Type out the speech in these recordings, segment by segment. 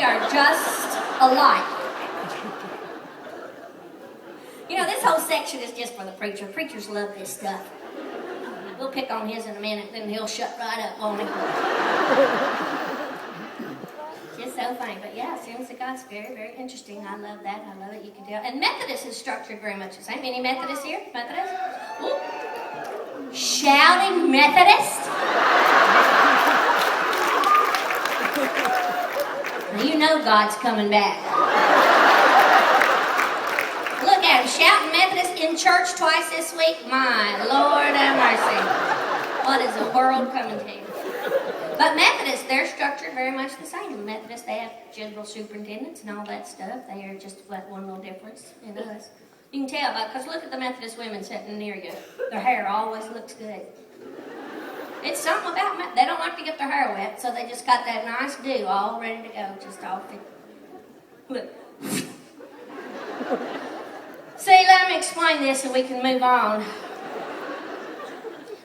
are just alike. You know, this whole section is just for the preacher. Preachers love this stuff. We'll pick on his in a minute, then he'll shut right up on him. Just so funny. But yeah, Assemblies of God's very, very interesting. I love that. I love it. You can tell. And Methodist is structured very much the same. Any Methodists here? Methodist? Ooh. Shouting Methodist? You know God's coming back. Look at him, shouting Methodist in church twice this week. My Lord have mercy. What is the world coming to? But Methodists, they're structured very much the same. Methodists, they have general superintendents and all that stuff. They are just one little difference in us. You can tell because look at the Methodist women sitting near you. Their hair always looks good. It's something about they don't like to get their hair wet, so they just got that nice dew all ready to go, just all thick. Look. See, let me explain this so we can move on.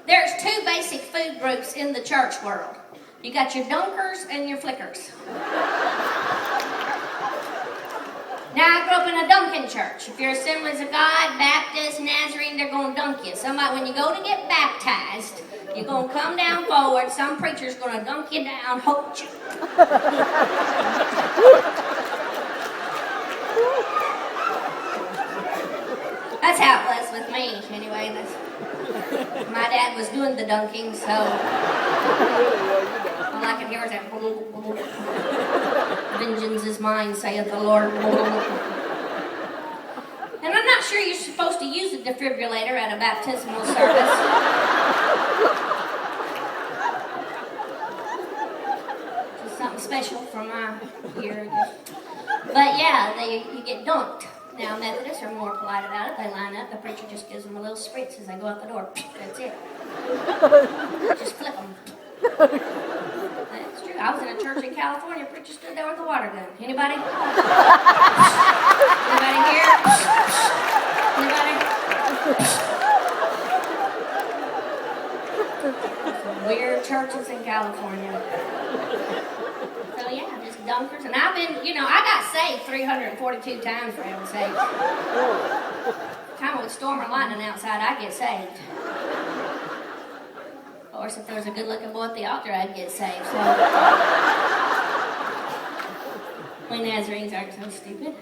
There's two basic food groups in the church world. You got your dunkers and your flickers. Now, I grew up in a dunking church. If you're Assemblies of God, Baptist, Nazarene, they're going to dunk you. Somebody, when you go to get baptized, you're going to come down forward. Some preacher's going to dunk you down, hold you. That's how it was with me, anyway. My dad was doing the dunking, so all I could hear was that vengeance is mine, saith the Lord. And I'm not sure you're supposed to use a defibrillator at a baptismal service. Just something special from my ear. But yeah, you get dunked. Now, Methodists are more polite about it. They line up. The preacher just gives them a little spritz as they go out the door. That's it. Just flip them. That's true. I was in a church in California. A preacher stood there with a water gun. Anybody? Anybody here? Anybody? Some weird churches in California. So yeah, just dunkers. And I've been, I got saved 342 times for heaven's sake. Time with storm or lightning outside, I'd get saved. Of course, if there was a good-looking boy at the altar, I'd get saved. So we Nazarenes aren't so stupid.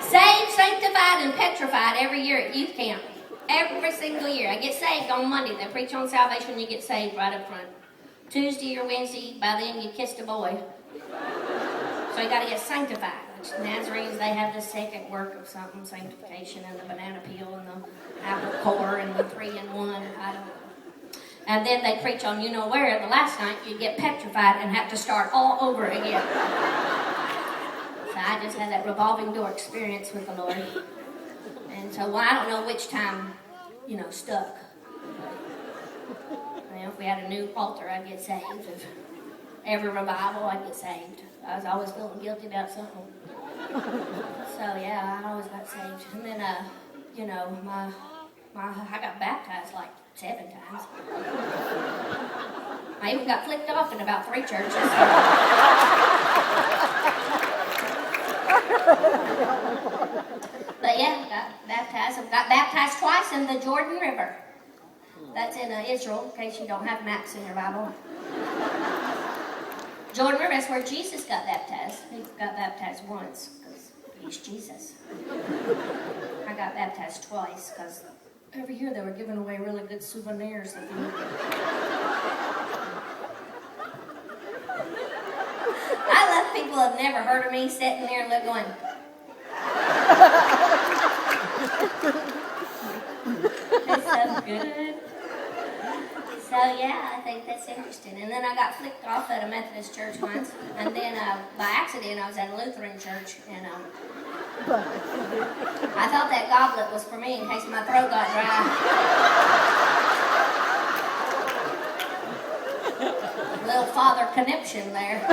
Saved, sanctified, and petrified every year at youth camp. Every single year. I get saved on Monday. They preach on salvation, you get saved right up front. Tuesday or Wednesday, by then you kissed a boy. So you got to get sanctified. Which Nazarenes, they have the second work of something, sanctification, and the banana peel, and the apple core, and the 3-in-1. I don't know. And then they preach on where. The last night you get petrified and have to start all over again. So I just had that revolving door experience with the Lord. And so I don't know which time, stuck. If we had a new altar, I'd get saved. If every revival, I'd get saved. I was always feeling guilty about something. So yeah, I always got saved. And then, I got baptized like 7 times. I even got flicked off in about 3 churches. But yeah, got baptized. I got baptized twice in the Jordan River. That's in Israel, in case you don't have maps in your Bible. Jordan River, that's where Jesus got baptized. He got baptized once, because he's Jesus. I got baptized twice, because every year they were giving away really good souvenirs. I love people who have never heard of me sitting there and going... It's so good. So yeah, I think that's interesting. And then I got flicked off at a Methodist church once. And then by accident I was at a Lutheran church. And I thought that goblet was for me in case my throat got dry. Little Father Conniption there.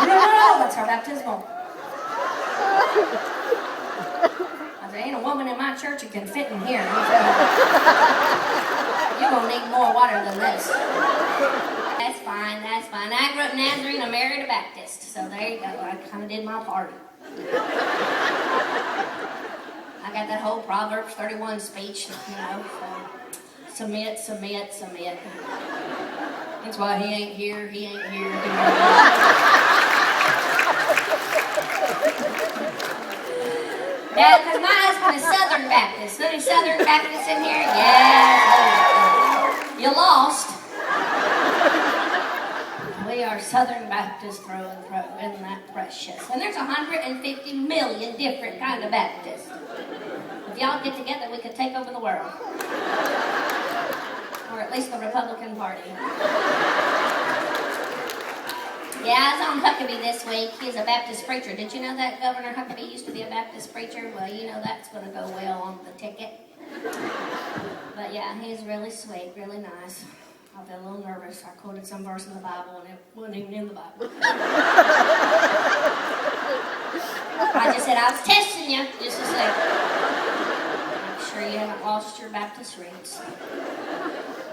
No, that's our baptismal. There ain't a woman in my church who can fit in here. You're going to need more water than this. That's fine. That's fine. I grew up Nazarene. I married a Baptist. So there you go. I kind of did my part. I got that whole Proverbs 31 speech, you know. So submit, submit, submit. That's why he ain't here. He ain't here. Yeah, because my husband is Southern Baptist. Any Southern Baptists in here? Yeah. You lost. We are Southern Baptists through and through. Isn't that precious? And there's 150 million different kind of Baptists. If y'all get together, we could take over the world. Or at least the Republican Party. Yeah, I was on Huckabee this week. He's a Baptist preacher. Did you know that Governor Huckabee used to be a Baptist preacher? Well, you know that's going to go well on the ticket. But yeah, he's really sweet, really nice. I felt a little nervous. I quoted some verse in the Bible and it wasn't even in the Bible. I just said, I was testing you, just to say. I'm sure you haven't lost your Baptist roots.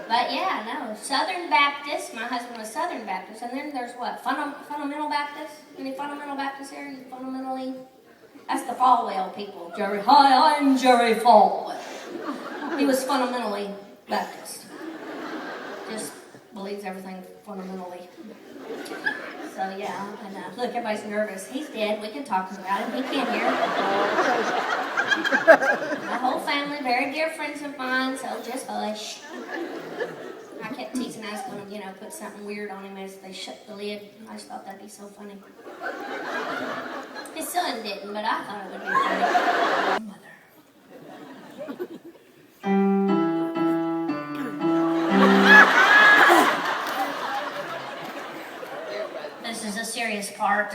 But yeah, no, Southern Baptist. My husband was Southern Baptist. And then there's what? Fundamental Baptist? Any fundamental Baptists here? You fundamentally? That's the Falwell people. Jerry, hi, I'm Jerry Falwell. He was fundamentally Baptist. Just believes everything fundamentally. So yeah, and look, everybody's nervous. He's dead. We can talk about him. He can't hear. My whole family, very dear friends of mine, so just hush. I kept teasing I was going to, put something weird on him as they shut the lid. I just thought that'd be so funny. His son didn't, but I thought it would be funny. Mother. This is a serious part.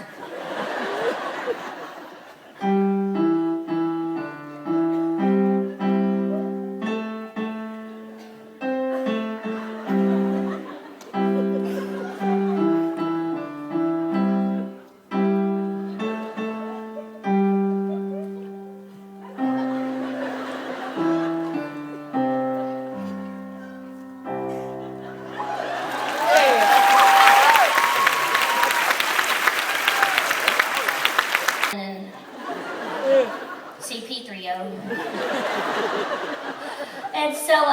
And so,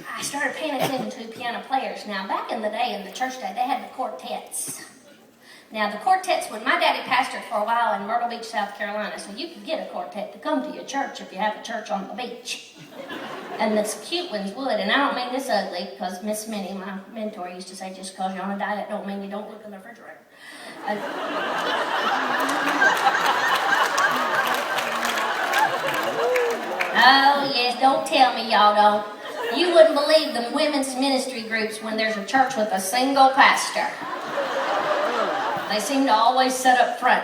I started paying attention to piano players. Now, back in the day, in the church day, they had the quartets. Now, the quartets, when my daddy pastored for a while in Myrtle Beach, South Carolina, so you could get a quartet to come to your church if you have a church on the beach. And the cute ones would, and I don't mean this ugly, because Miss Minnie, my mentor, used to say, just because you're on a diet don't mean you don't look in the refrigerator. Oh, yes, don't tell me y'all don't. You wouldn't believe the women's ministry groups when there's a church with a single pastor. They seem to always sit up front.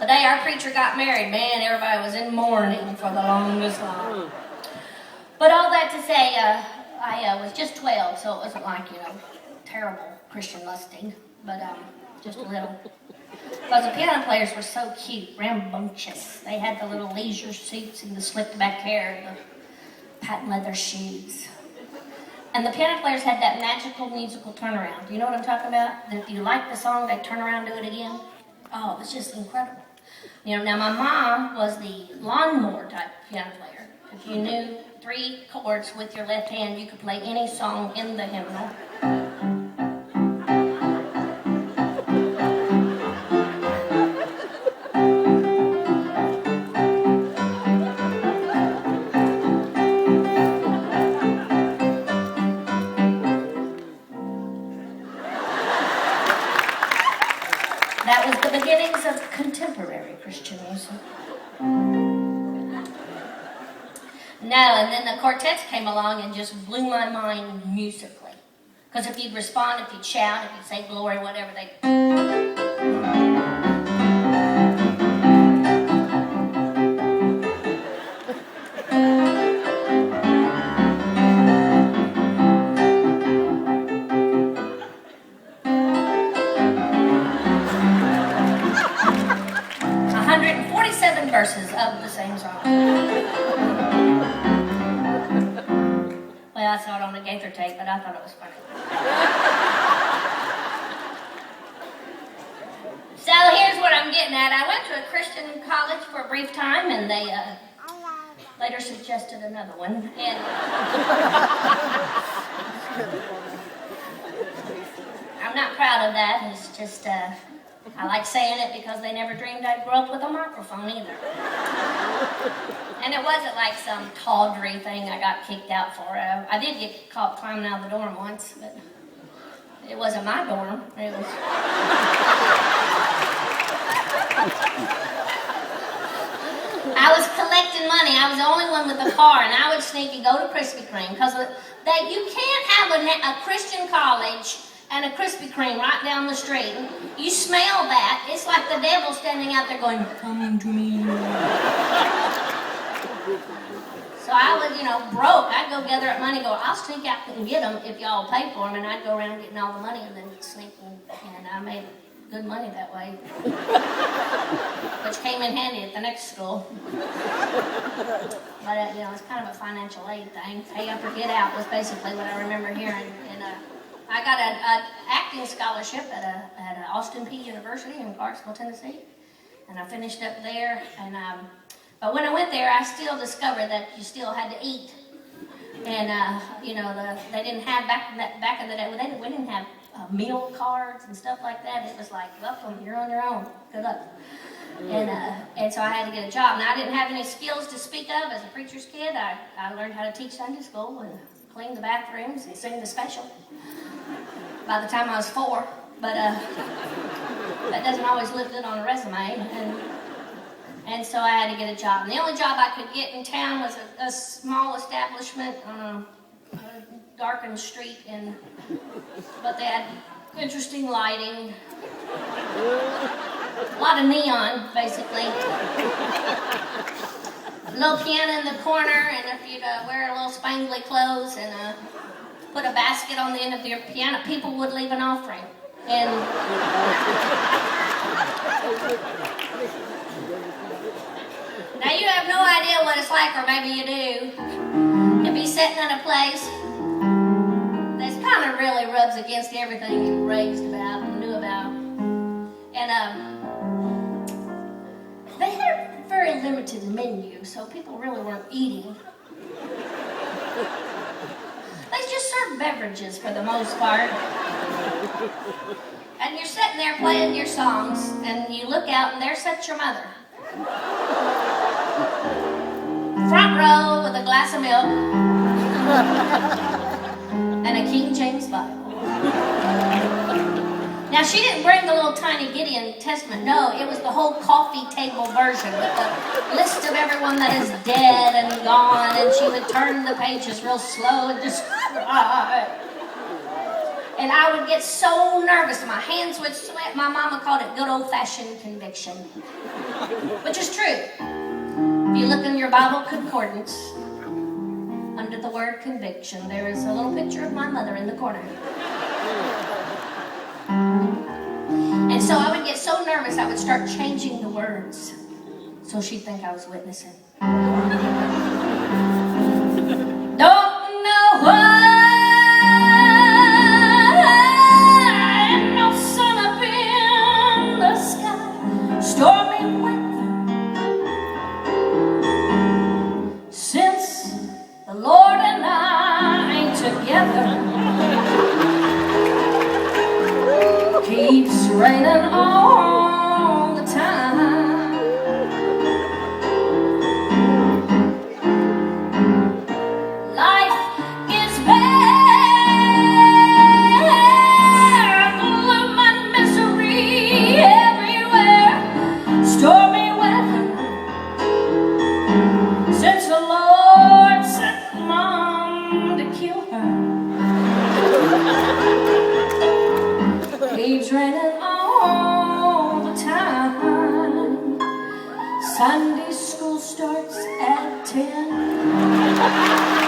The day our preacher got married, man, everybody was in mourning for the longest time. But all that to say, I was just 12, so it wasn't like, terrible Christian lusting, but just a little. Because the piano players were so cute, rambunctious. They had the little leisure suits and the slicked back hair and the patent leather shoes. And the piano players had that magical musical turnaround. Do you know what I'm talking about? That if you like the song, they turn around and do it again. Oh, it was just incredible. Now my mom was the lawnmower type piano player. If you knew 3 chords with your left hand, you could play any song in the hymnal. That was the beginnings of contemporary Christian music. No, and then the quartets came along and just blew my mind musically. Because if you'd respond, if you'd shout, if you'd say glory, whatever, they... verses of the same song. Well, I saw it on a Gaither tape, but I thought it was funny. getting at, I went to a Christian college for a brief time, and they later suggested another one. And I'm not proud of that. It's just, I like saying it because they never dreamed I'd grow up with a microphone either. And it wasn't like some tawdry thing I got kicked out for. I did get caught climbing out of the dorm once, but it wasn't my dorm. It was... I was collecting money. I was the only one with a car, and I would sneak and go to Krispy Kreme because you can't have a Christian college and a Krispy Kreme right down the street. You smell that. It's like the devil standing out there going, "Come to me." So I was, broke. I'd go gather up money, I'll sneak out and get them if y'all pay for them, and I'd go around getting all the money and then sneak and I made good money that way. Which came in handy at the next school. But, it's kind of a financial aid thing. Pay up or get out was basically what I remember hearing. And I got an acting scholarship at Austin Peay University in Clarksville, Tennessee. And I finished up there. And but when I went there, I still discovered that you still had to eat. And, they didn't have, back in the day, we didn't have meal cards and stuff like that. It was like, welcome, you're on your own. Good luck. And so I had to get a job. Now, I didn't have any skills to speak of as a preacher's kid. I learned how to teach Sunday school and clean the bathrooms and sing the special by the time I was 4. But that doesn't always look good on a resume. And so I had to get a job. And the only job I could get in town was a small establishment on a darkened street, but they had interesting lighting. A lot of neon, basically. A little piano in the corner, and if you'd wear a little spangly clothes and put a basket on the end of your piano, people would leave an offering. And now you have no idea what it's like, or maybe you do, to be sitting in a place that's kind of really rubs against everything you were raised about and knew about. And they had a very limited menu, so people really weren't eating. They just served beverages for the most part. And you're sitting there playing your songs, and you look out, and there sits your mother. Front row with a glass of milk and a King James Bible. Now, she didn't bring the little tiny Gideon Testament. No, it was the whole coffee table version with the list of everyone that is dead and gone, and she would turn the pages real slow and just cry. And I would get so nervous, my hands would sweat. My mama called it good old-fashioned conviction, which is true. If you look in your Bible concordance, under the word conviction, there is a little picture of my mother in the corner. And so I would get so nervous, I would start changing the words so she'd think I was witnessing. Don't know why. No sun up in the sky, stormy weather. Since the Lord and I ain't together, keeps raining all the time. Life is bare, full of my misery everywhere. Stormy weather, since the Lord sent Mom to kill her. Leaves raining all the time. Sunday school starts at 10.